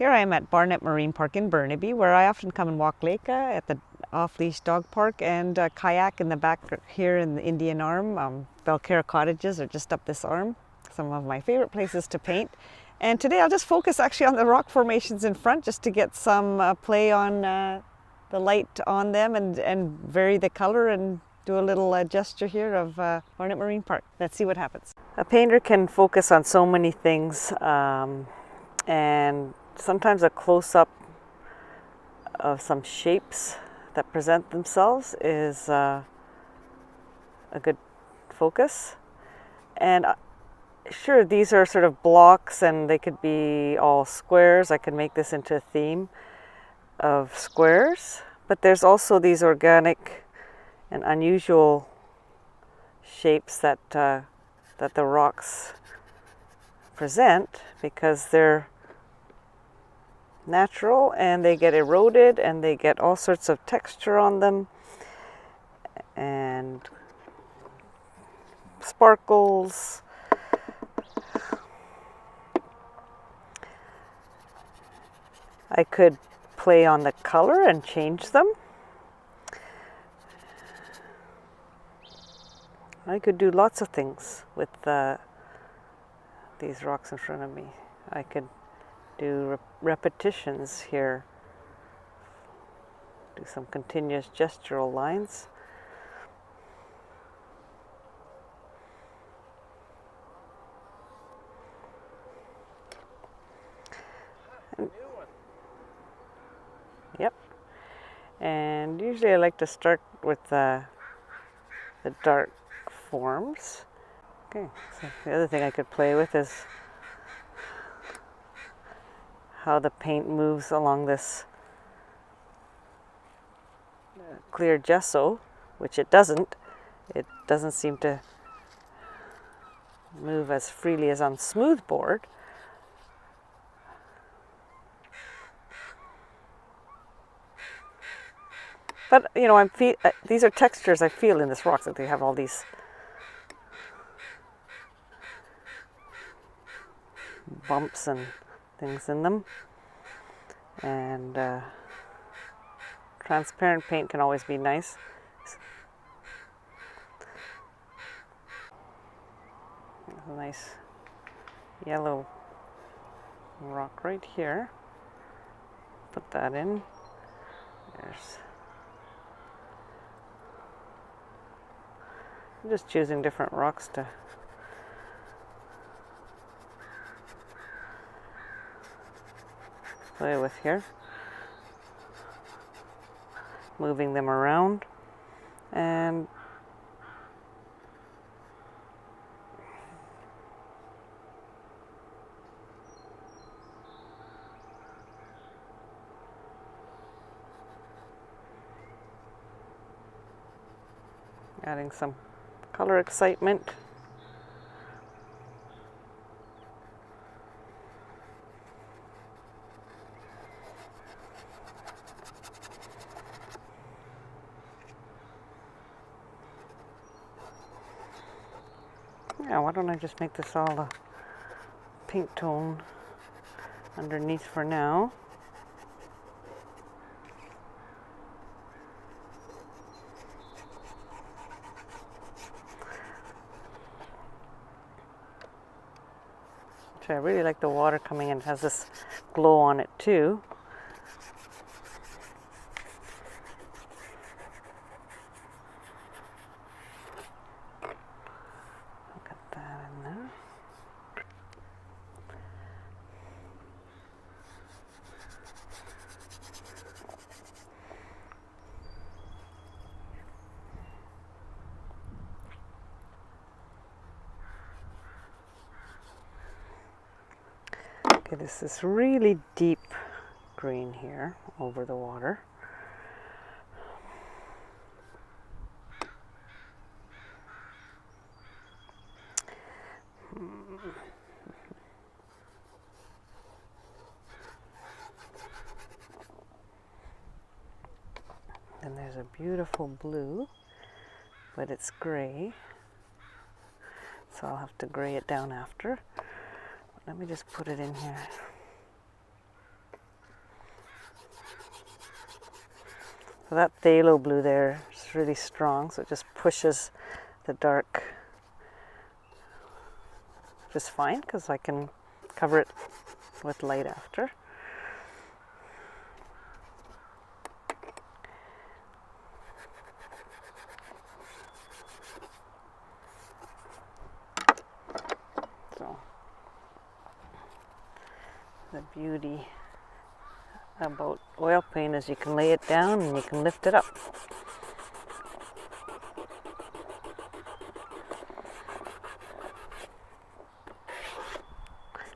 Here I am at Barnet Marine Park in Burnaby, where I often come and walk Leka at the off-leash dog park, and kayak in the back here in the Indian Arm. Belcara cottages are just up this arm. Some of my favorite places to paint. And today I'll just focus actually on the rock formations in front, just to get some play on the light on them and vary the color and do a little gesture here of Barnet Marine Park. Let's see what happens. A painter can focus on so many things, and sometimes a close-up of some shapes that present themselves is a good focus. And sure, these are sort of blocks and they could be all squares. I could make this into a theme of squares, but there's also these organic and unusual shapes that the rocks present, because they're natural and they get eroded and they get all sorts of texture on them and sparkles. I could play on the color and change them. I could do lots of things with these rocks in front of me. I could do repetitions here, do some continuous gestural lines. Yep. And usually I like to start with the dark forms. Okay, so the other thing I could play with is how the paint moves along this clear gesso, which it doesn't. It doesn't seem to move as freely as on smooth board. But you know, these are textures I feel in this rock, that they have all these bumps and things in them. And transparent paint can always be nice. A nice yellow rock right here. Put that in. I'm just choosing different rocks to play with here. Moving them around and adding some color excitement. Yeah, why don't I just make this all a pink tone underneath for now. I really like the water coming in. It has this glow on it too. Get that in there. Okay, this is really deep green here over the water. And there's a beautiful blue, but it's gray, so I'll have to gray it down after. Let me just put it in here. So that phthalo blue there is really strong, so it just pushes the dark just fine because I can cover it with light after. So the beauty about oil paint is you can lay it down and you can lift it up.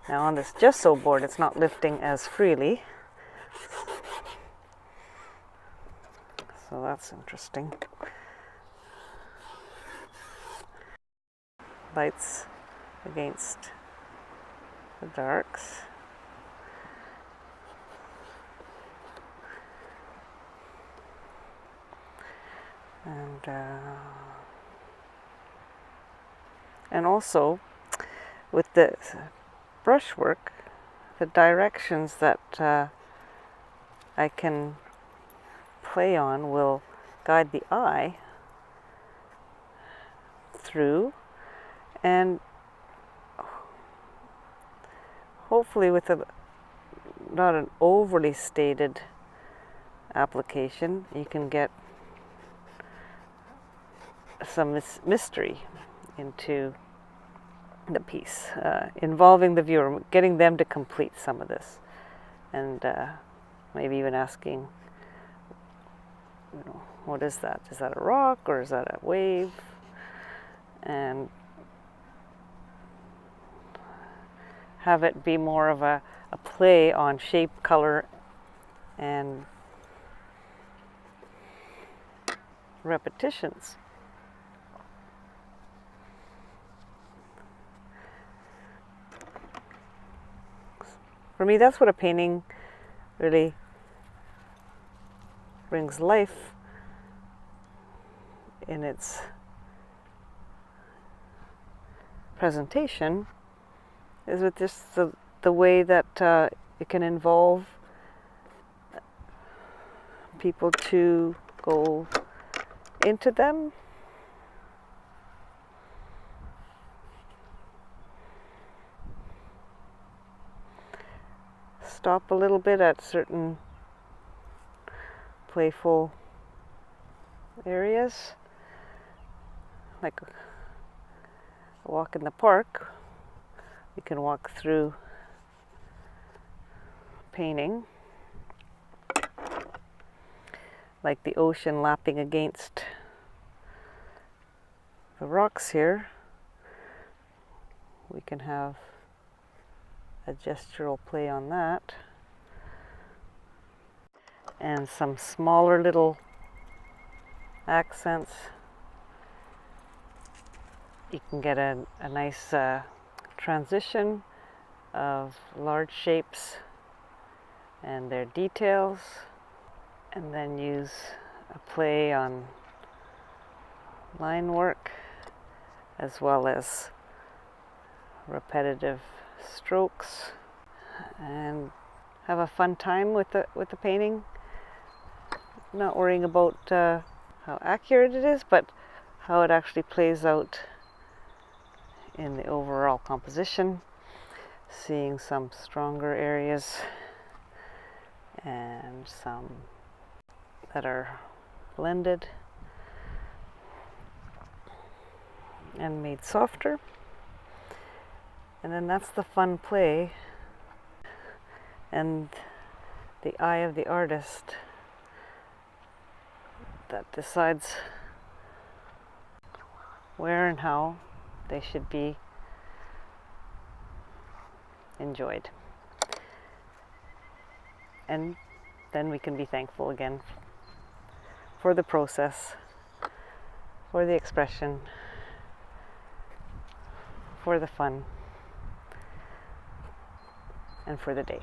Now on this gesso board it's not lifting as freely, so that's interesting. Lights against the darks. And also with the brushwork, the directions that I can play on will guide the eye through, and hopefully with not an overly stated application, you can get some mystery into the piece, involving the viewer, getting them to complete some of this, and maybe even asking, what is that? Is that a rock or is that a wave? And have it be more of a play on shape, color, and repetitions. For me, that's what a painting really brings life in its presentation, is with just the way that it can involve people to go into them. Stop a little bit at certain playful areas, like a walk in the park. You can walk through painting, like the ocean lapping against the rocks here. We can have a gestural play on that, and some smaller little accents. You can get a nice transition of large shapes and their details, and then use a play on line work as well as repetitive strokes, and have a fun time with the painting, not worrying about how accurate it is, but how it actually plays out in the overall composition, seeing some stronger areas and some that are blended and made softer. And then that's the fun play, and the eye of the artist that decides where and how they should be enjoyed. And then we can be thankful again for the process, for the expression, for the fun, and for the day.